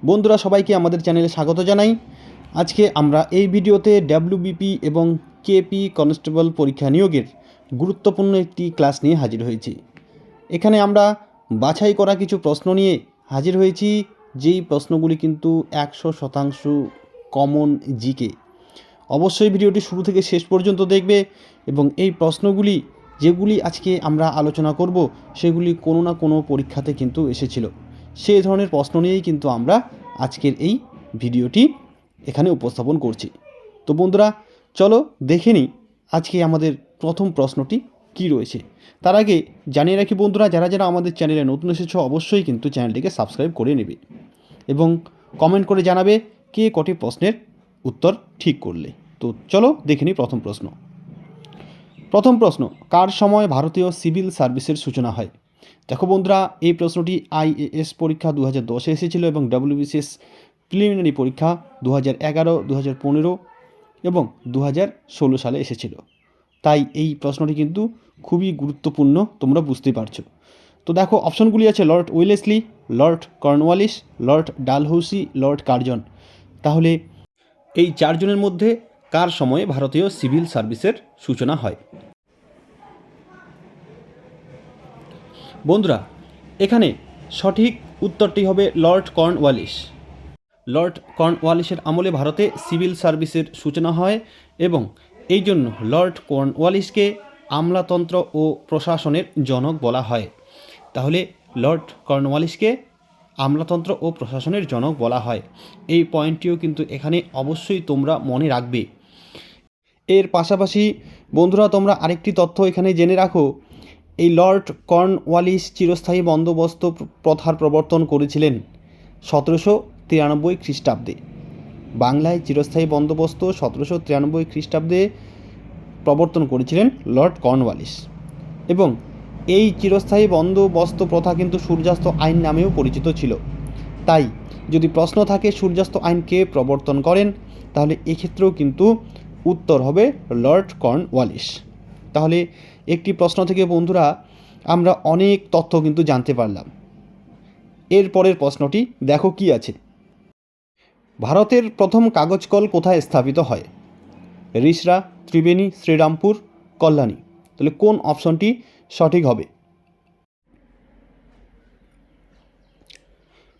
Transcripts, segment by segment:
বন্ধুরা সবাইকে আমাদের চ্যানেলে স্বাগত জানাই। আজকে আমরা এই ভিডিওতে ডাব্লিউবিপি এবং কেপি কনস্টেবল পরীক্ষা নিয়োগের গুরুত্বপূর্ণ একটি ক্লাস নিয়ে হাজির হয়েছি। এখানে আমরা বাছাই করা কিছু প্রশ্ন নিয়ে হাজির হয়েছি, যেই প্রশ্নগুলি কিন্তু 100% কমন জিকে। অবশ্যই ভিডিওটি শুরু থেকে শেষ পর্যন্ত দেখবে এবং এই প্রশ্নগুলি যেগুলি আজকে আমরা আলোচনা করব সেগুলি কোনো না কোনো পরীক্ষাতে কিন্তু এসেছিল। সেই ধরনের প্রশ্ন নিয়েই কিন্তু আমরা আজকের এই ভিডিওটি এখানে উপস্থাপন করছি। তো বন্ধুরা চলো দেখে নিই আজকে আমাদের প্রথম প্রশ্নটি কি রয়েছে। তার আগে জানিয়ে রাখি বন্ধুরা, যারা যারা আমাদের চ্যানেলে নতুন এসেছো অবশ্যই কিন্তু চ্যানেলটিকে সাবস্ক্রাইব করে নেবে এবং কমেন্ট করে জানাবে কে কটি প্রশ্নের উত্তর ঠিক করলে। তো চলো দেখে নিই প্রথম প্রশ্ন। প্রথম প্রশ্ন, কার সময় ভারতীয় সিভিল সার্ভিসের সূচনা হয়? দেখো বন্ধুরা, এই প্রশ্নটি আইএএস পরীক্ষা 2010-এ এসেছিল এবং ডাব্লিউবিসিএস প্রিলিমিনারি পরীক্ষা 2011, 2015 এবং 2016 সালে এসেছিল। তাই এই প্রশ্নটি কিন্তু খুবই গুরুত্বপূর্ণ, তোমরা বুঝতেই পারছো। তো দেখো অপশনগুলি আছে Lord Wellesley, Lord Cornwallis, Lord Dalhousie, Lord Curzon. তাহলে এই চারজনের মধ্যে কার সময়ে ভারতীয় সিভিল সার্ভিসের সূচনা হয়? বন্ধুরা এখানে সঠিক উত্তরটি হবে লর্ড কর্নওয়ালিস। লর্ড কর্নওয়ালিসের আমলে ভারতে সিভিল সার্ভিসের সূচনা হয় এবং এই জন্য লর্ড কর্নওয়ালিসকে আমলাতন্ত্র ও প্রশাসনের জনক বলা হয়। তাহলে লর্ড কর্নওয়ালিসকে আমলাতন্ত্র ও প্রশাসনের জনক বলা হয়। এই পয়েন্টটিও কিন্তু এখানে অবশ্যই তোমরা মনে রাখবে। এর পাশাপাশি বন্ধুরা তোমরা আরেকটি তথ্য এখানে জেনে রাখো, এই লর্ড কর্নওয়ালিস চিরস্থায়ী বন্দোবস্ত প্রথার প্রবর্তন করেছিলেন 1793 খ্রিস্টাব্দে। বাংলায় চিরস্থায়ী বন্দোবস্ত 1793 খ্রিস্টাব্দে প্রবর্তন করেছিলেন লর্ড কর্নওয়ালিস এবং এই চিরস্থায়ী বন্দোবস্ত প্রথা কিন্তু সূর্যাস্ত আইন নামেও পরিচিত ছিল। তাই যদি প্রশ্ন থাকে সূর্যাস্ত আইন কে প্রবর্তন করেন, তাহলে এক্ষেত্রেও কিন্তু উত্তর হবে লর্ড কর্নওয়ালিস। তাহলে একটি প্রশ্ন থেকে বন্ধুরা আমরা অনেক তথ্য কিন্তু জানতে পারলাম। এর পরের প্রশ্নটি দেখো কি আছে। ভারতের প্রথম কাগজ কল কোথায় স্থাপিত হয়? রিষড়া, ত্রিবেণী, শ্রীরামপুর, কল্যাণী। তাহলে কোন অপশনটি সঠিক হবে?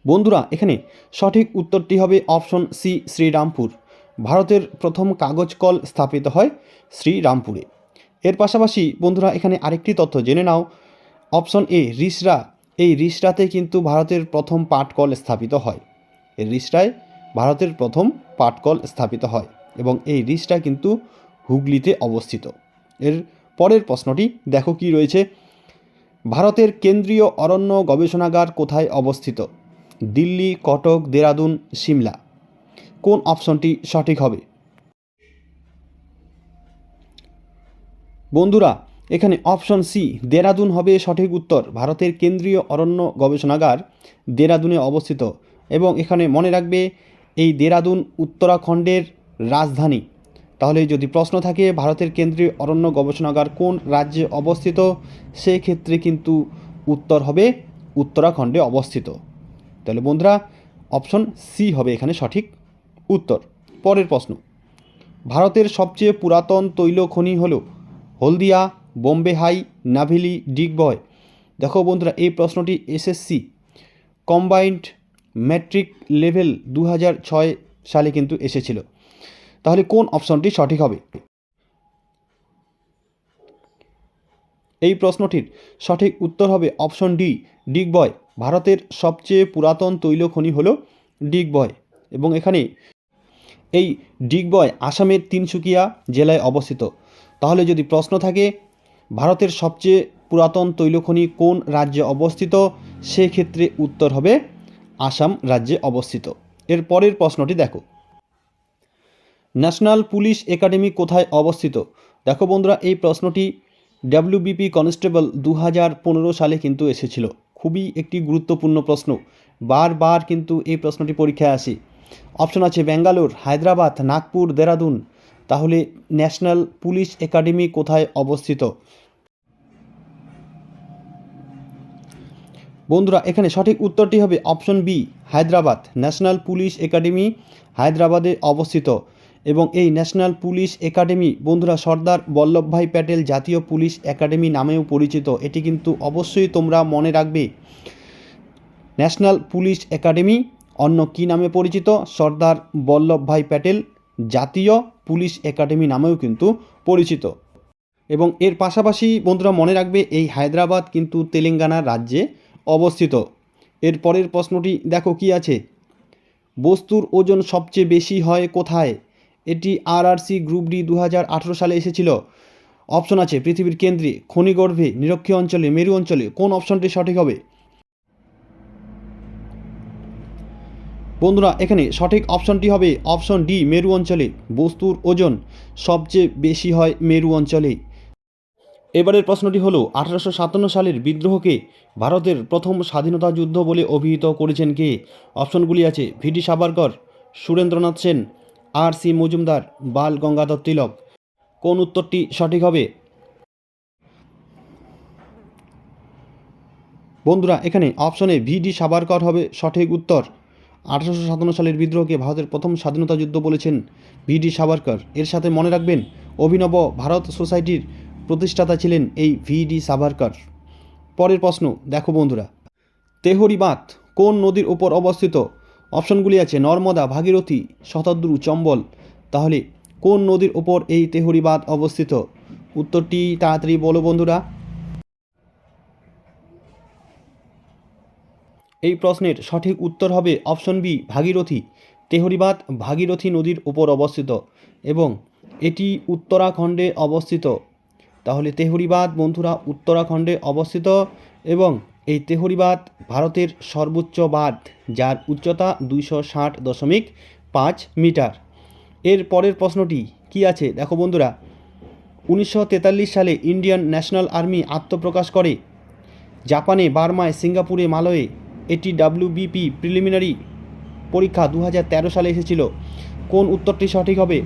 বন্ধুরা এখানে সঠিক উত্তরটি হবে অপশন সি, শ্রীরামপুর। ভারতের প্রথম কাগজ কল স্থাপিত হয় শ্রীরামপুরে। এর পাশাপাশি বন্ধুরা এখানে আরেকটি তথ্য জেনে নাও, অপশন এ রিষড়া, এই রিষড়াতে কিন্তু ভারতের প্রথম পাটকল স্থাপিত হয়। এই রিষড়ায় ভারতের প্রথম পাটকল স্থাপিত হয় এবং এই রিষড়া কিন্তু হুগলিতে অবস্থিত। এর পরের প্রশ্নটি দেখো কি রয়েছে। ভারতের কেন্দ্রীয় অরণ্য গবেষণাগার কোথায় অবস্থিত? দিল্লি, কটক, দেরাদুন, সিমলা। কোন অপশনটি সঠিক হবে? বন্ধুরা এখানে অপশন সি দেরাদুন হবে সঠিক উত্তর। ভারতের কেন্দ্রীয় অরণ্য গবেষণাগার দেরাদুনে অবস্থিত এবং এখানে মনে রাখবে এই দেরাদুন উত্তরাখণ্ডের রাজধানী। তাহলে যদি প্রশ্ন থাকে ভারতের কেন্দ্রীয় অরণ্য গবেষণাগার কোন রাজ্যে অবস্থিত, সেক্ষেত্রে কিন্তু উত্তর হবে উত্তরাখণ্ডে অবস্থিত। তাহলে বন্ধুরা অপশন সি হবে এখানে সঠিক উত্তর। পরের প্রশ্ন, ভারতের সবচেয়ে পুরাতন তৈল খনি হলো হলদিয়া, বোম্বে হাই, নাভেলি, ডিগবয়। দেখো বন্ধুরা এই প্রশ্নটি এসএসসি কম্বাইন্ড ম্যাট্রিক লেভেল 2006 সালে কিন্তু এসেছিল। তাহলে কোন অপশনটি সঠিক হবে? এই প্রশ্নটির সঠিক উত্তর হবে অপশন ডি, ডিগবয়। ভারতের সবচেয়ে পুরাতন তৈল খনি হলো ডিগবয় এবং এখানে এই ডিগবয় আসামের তিনসুকিয়া জেলায় অবস্থিত। তাহলে যদি প্রশ্ন থাকে ভারতের সবচেয়ে পুরাতন তৈলখনি কোন রাজ্যে অবস্থিত, সেক্ষেত্রে উত্তর হবে আসাম রাজ্যে অবস্থিত। এর পরের প্রশ্নটি দেখো, ন্যাশনাল পুলিশ একাডেমি কোথায় অবস্থিত? দেখো বন্ধুরা এই প্রশ্নটি ডাব্লিউবিপি কনস্টেবল 2015 সালে কিন্তু এসেছিল। খুবই একটি গুরুত্বপূর্ণ প্রশ্ন, বারবার কিন্তু এই প্রশ্নটি পরীক্ষায় আসে। অপশন আছে ব্যাঙ্গালোর, হায়দ্রাবাদ, নাগপুর, দেরাদুন। তাহলে ন্যাশনাল পুলিশ একাডেমি কোথায় অবস্থিত? বন্ধুরা এখানে সঠিক উত্তরটি হবে option B, Hyderabad. National police academy হায়দ্রাবাদে অবস্থিত এবং এই ন্যাশনাল পুলিশ একাডেমি বন্ধুরা সর্দার বল্লভভাই প্যাটেল জাতীয় পুলিশ একাডেমি নামেও পরিচিত। এটি কিন্তু অবশ্যই তোমরা মনে রাখবে। ন্যাশনাল পুলিশ একাডেমি অন্য কী নামে পরিচিত? সর্দার বল্লভভাই প্যাটেল জাতীয় পুলিশ একাডেমি নামেও কিন্তু পরিচিত। এবং এর পাশাপাশি বন্ধুরা মনে রাখবে এই হায়দ্রাবাদ কিন্তু তেলেঙ্গানা রাজ্যে অবস্থিত। এর পরের প্রশ্নটি দেখো কি আছে, বস্তুর ওজন সবচেয়ে বেশি হয় কোথায়? এটি আরআরসি গ্রুপ ডি 2018 সালে এসেছিল। অপশন আছে পৃথিবীর কেন্দ্রে, খনিগর্ভে, নিরক্ষীয় অঞ্চলে, মেরু অঞ্চলে। কোন অপশনটি সঠিক হবে? বন্ধুরা এখানে সঠিক অপশনটি হবে অপশন ডি, মেরু অঞ্চলে। বস্তুর ওজন সবচেয়ে বেশি হয় মেরু অঞ্চলে। এবারের প্রশ্নটি হলো 1857 সালের বিদ্রোহকে ভারতের প্রথম স্বাধীনতা যুদ্ধ বলে অভিহিত করেছেন কে? অপশনগুলি আছে ভিডি সাভারকর, সুরেন্দ্রনাথ সেন, আর সি মজুমদার, বাল গঙ্গাধর তিলক। কোন উত্তরটি সঠিক হবে? বন্ধুরা এখানে অপশনে ভিডি সাভারকর হবে সঠিক উত্তর। 1857 সালের বিদ্রোহকে ভারতের প্রথম স্বাধীনতা যুদ্ধ বলেছেন ভিডি সাভারকর। এর সাথে মনে রাখবেন অভিনব ভারত সোসাইটির প্রতিষ্ঠাতা ছিলেন এই ভিডি সাভারকর। পরের প্রশ্ন দেখো বন্ধুরা, তেহরি বাঁধ কোন নদীর উপর অবস্থিত? অপশনগুলি আছে নর্মদা, ভাগীরথী, শতদ্রু, চম্বল। তাহলে কোন নদীর উপর এই তেহরি বাঁধ অবস্থিত? উত্তরটি তাড়াতাড়ি বলো বন্ধুরা। এই প্রশ্নের সঠিক উত্তর হবে অপশন বি, ভাগীরথী। তেহরি বাঁধ ভাগীরথী নদীর উপর অবস্থিত এবং এটি উত্তরাখণ্ডে অবস্থিত। তাহলে তেহরি বাঁধ বন্ধুরা উত্তরাখণ্ডে অবস্থিত এবং এই তেহরি বাঁধ ভারতের সর্বোচ্চ বাঁধ, যার উচ্চতা 260.5 মিটার। এর পরের প্রশ্নটি কি আছে দেখো বন্ধুরা, 1943 সালে ইন্ডিয়ান ন্যাশনাল আর্মি আত্মপ্রকাশ করে জাপানে, বার্মায়, সিঙ্গাপুরে, মালয়ে। এটি ডাব্লিউবিপি প্রিলিমিনারি পরীক্ষা 2013 সালে এসেছিল। কোন উত্তরটি সঠিক হবে?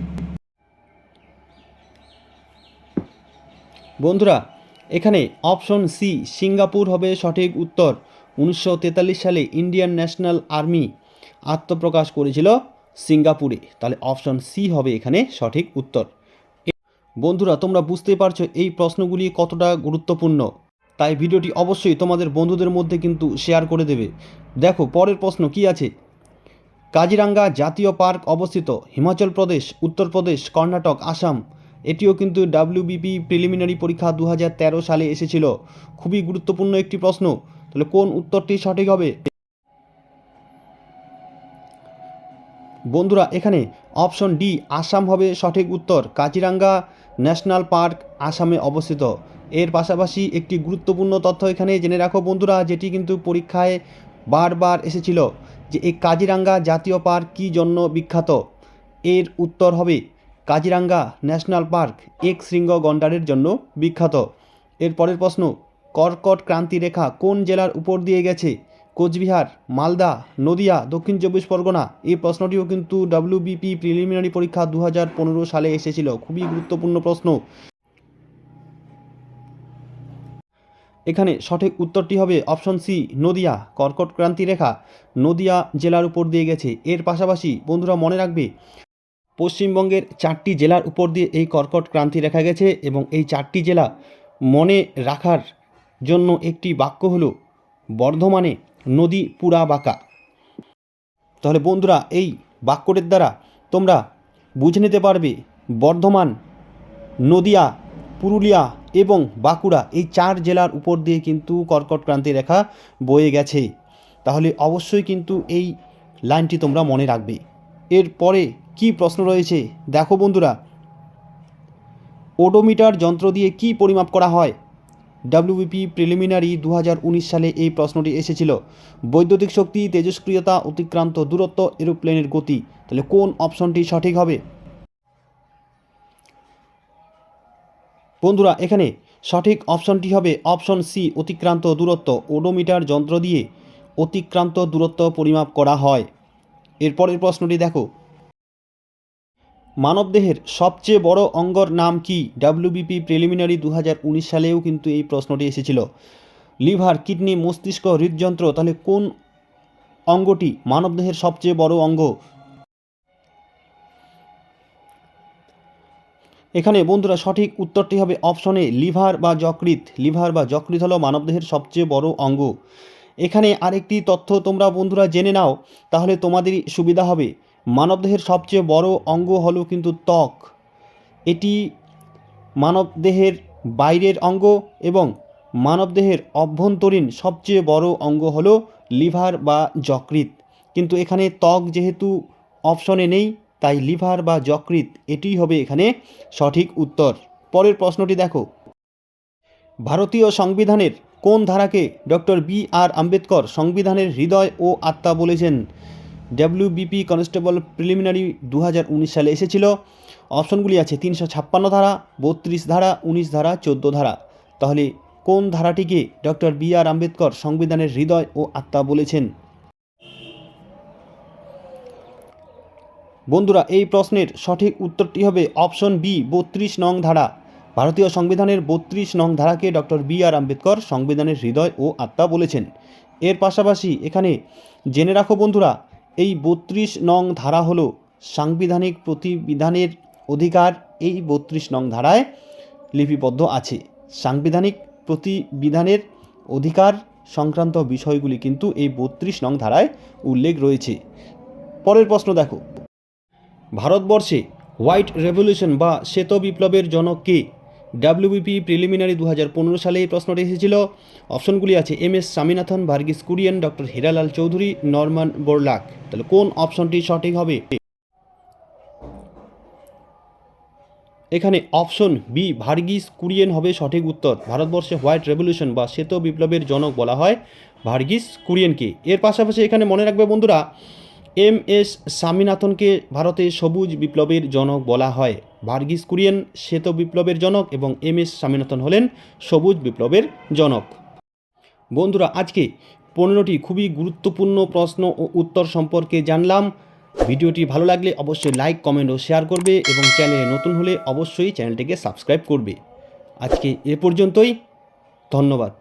বন্ধুরা এখানে অপশন সি, সিঙ্গাপুর হবে সঠিক উত্তর। 1943 সালে ইন্ডিয়ান ন্যাশনাল আর্মি আত্মপ্রকাশ করেছিল সিঙ্গাপুরে। তাহলে অপশন সি হবে এখানে সঠিক উত্তর। বন্ধুরা তোমরা বুঝতেই পারছো এই প্রশ্নগুলি কতটা গুরুত্বপূর্ণ, তাই ভিডিওটি অবশ্যই তোমাদের বন্ধুদের মধ্যে কিন্তু শেয়ার করে দেবে। দেখো পরের প্রশ্ন কি আছে, কাজিরাঙ্গা জাতীয় পার্ক অবস্থিত হিমাচল প্রদেশ, উত্তরপ্রদেশ, কর্ণাটক, আসাম। এটিও কিন্তু ডাব্লিউবিপি প্রিলিমিনারি পরীক্ষা 2013 সালে এসেছিল। খুবই গুরুত্বপূর্ণ একটি প্রশ্ন। তাহলে কোন উত্তরটি সঠিক হবে? বন্ধুরা এখানে অপশন ডি, আসাম হবে সঠিক উত্তর। কাজিরাঙ্গা ন্যাশনাল পার্ক আসামে অবস্থিত। এর পাশাপাশি একটি গুরুত্বপূর্ণ তথ্য এখানে জেনে রাখো বন্ধুরা, যেটি কিন্তু পরীক্ষায় বারবার এসেছিল, যে এই কাজিরাঙ্গা জাতীয় পার্ক কী জন্য বিখ্যাত? এর উত্তর হবে কাজিরাঙ্গা ন্যাশনাল পার্ক এক শৃঙ্গ গন্ডারের জন্য বিখ্যাত। এর পরের প্রশ্ন, কর্কট ক্রান্তি রেখা কোন জেলার উপর দিয়ে গেছে? কোচবিহার, মালদা, নদিয়া, দক্ষিণ 24 পরগনা। এই প্রশ্নটিও কিন্তু ডাব্লিউবিপি প্রিলিমিনারি পরীক্ষা 2015 সালে এসেছিল। খুবই গুরুত্বপূর্ণ প্রশ্ন। এখানে সঠিক উত্তরটি হবে অপশন সি, নদিয়া। কর্কট ক্রান্তি রেখা নদিয়া জেলার উপর দিয়ে গেছে। এর পাশাপাশি বন্ধুরা মনে রাখবে পশ্চিমবঙ্গের 4টি জেলার উপর দিয়ে এই কর্কট ক্রান্তি রেখা গেছে এবং এই 4টি জেলা মনে রাখার জন্য একটি বাক্য হলো বর্ধমানে নদী পুরা বাঁকা। তাহলে বন্ধুরা এই বাক্যটির দ্বারা তোমরা বুঝে নিতে পারবে বর্ধমান, নদিয়া, পুরুলিয়া এবং বাঁকুড়া এই 4 জেলার উপর দিয়ে কিন্তু কর্কট ক্রান্তি রেখা বয়ে গেছে। তাহলে অবশ্যই কিন্তু এই লাইনটি তোমরা মনে রাখবে। এরপরে কি প্রশ্ন রয়েছে দেখো বন্ধুরা, ওডোমিটার যন্ত্র দিয়ে কি পরিমাপ করা হয়? ডাব্লিউবিপি প্রিলিমিনারি 2019 সালে এই প্রশ্নটি এসেছিল। বৈদ্যুতিক শক্তি, তেজস্ক্রিয়তা, অতিক্রান্ত দূরত্ব, এরোপ্লেনের গতি। তাহলে কোন অপশনটি সঠিক হবে? বন্ধুরা এখানে সঠিক অপশনটি হবে অপশন সি, অতিক্রান্ত দূরত্ব। ওডোমিটার যন্ত্র দিয়ে অতিক্রান্ত দূরত্ব পরিমাপ করা হয়। এরপরের প্রশ্নটি দেখো, মানবদেহের সবচেয়ে বড় অঙ্গর নাম কি? ডাব্লিউবিপি প্রিলিমিনারি 2019 সালেও কিন্তু এই প্রশ্নটি এসেছিল। লিভার, কিডনি, মস্তিষ্ক, হৃদযন্ত্র, তাহলে কোন অঙ্গটি মানবদেহের সবচেয়ে বড় অঙ্গ? এখানে বন্ধুরা সঠিক উত্তরটি হবে অপশনে লিভার বা যকৃৎ। লিভার বা যকৃৎ হলো মানবদেহের সবচেয়ে বড় অঙ্গ। এখানে আরেকটি তথ্য তোমরা বন্ধুরা জেনে নাও, তাহলে তোমাদেরই সুবিধা হবে। মানবদেহের সবচেয়ে বড় অঙ্গ হলো কিন্তু ত্বক। এটি মানবদেহের বাইরের অঙ্গ এবং মানবদেহের অভ্যন্তরীণ সবচেয়ে বড় অঙ্গ হলো লিভার বা যকৃৎ। কিন্তু এখানে ত্বক যেহেতু অপশনে নেই, তাই লিভার বা যকৃৎ এটিই হবে এখানে সঠিক উত্তর। পরের প্রশ্নটি দেখো, ভারতীয় সংবিধানের কোন ধারাকে ডক্টর বি.আর. আম্বেদকর সংবিধানের হৃদয় ও আত্মা বলেছেন? WBP কনস্টেবল প্রিলিমিনারি 2019 সালে এসেছিল। অপশনগুলি আছে 356 ধারা, 32 ধারা, 19 ধারা, 14 ধারা। তাহলে কোন ধারাটিকে ডক্টর বি.আর. আম্বেদকর সংবিধানের হৃদয় ও আত্মা বলেছেন? বন্ধুরা এই প্রশ্নের সঠিক উত্তরটি হবে অপশন বি, 32 নং ধারা। ভারতীয় সংবিধানের 32 নং ধারাকে ডক্টর বি.আর. আম্বেদকর সংবিধানের হৃদয় ও আত্মা বলেছেন। এর পাশাপাশি এখানে জেনে রাখো বন্ধুরা, এই 32 নং ধারা হলো সাংবিধানিক প্রতিবিধানের অধিকার। এই 32 নং ধারায় লিপিবদ্ধ আছে সাংবিধানিক প্রতিবিধানের অধিকার সংক্রান্ত বিষয়গুলি কিন্তু এই 32 নং ধারায় উল্লেখ রয়েছে। পরের প্রশ্ন দেখো, ভারতবর্ষে হোয়াইট রেভলিউশন বা শ্বেত বিপ্লবের জনক কে? WBP প্রিলিমিনারি 2015 সালে এই প্রশ্নটি এসেছিল। অপশনগুলি আছে MS Swaminathan, Verghese Kurien, doctor Hiralal Chaudhuri, Norman Borlaug. তাহলে কোন অপশনটি সঠিক হবে? এখানে অপশন বি, ভার্গিস কুরিয়েন হবে সঠিক উত্তর। ভারতবর্ষে হোয়াইট রেভলিউশন বা শ্বেত বিপ্লবের জনক বলা হয় ভার্গিস কুরিয়েনকে। এর পাশাপাশি এখানে মনে রাখবে বন্ধুরা, MS স্বামীনাথনকে ভারতে সবুজ বিপ্লবের জনক বলা হয়। ভার্গিস কুরিয়েন শ্বেত বিপ্লবের জনক এবং MS স্বামীনাথন হলেন সবুজ বিপ্লবের জনক। বন্ধুরা আজকে 15টি খুবই গুরুত্বপূর্ণ প্রশ্ন ও উত্তর সম্পর্কে জানলাম। ভিডিওটি ভালো লাগলে অবশ্যই লাইক, কমেন্ট ও শেয়ার করবে এবং চ্যানেলে নতুন হলে অবশ্যই চ্যানেলটিকে সাবস্ক্রাইব করবে। আজকে এ পর্যন্তই, ধন্যবাদ।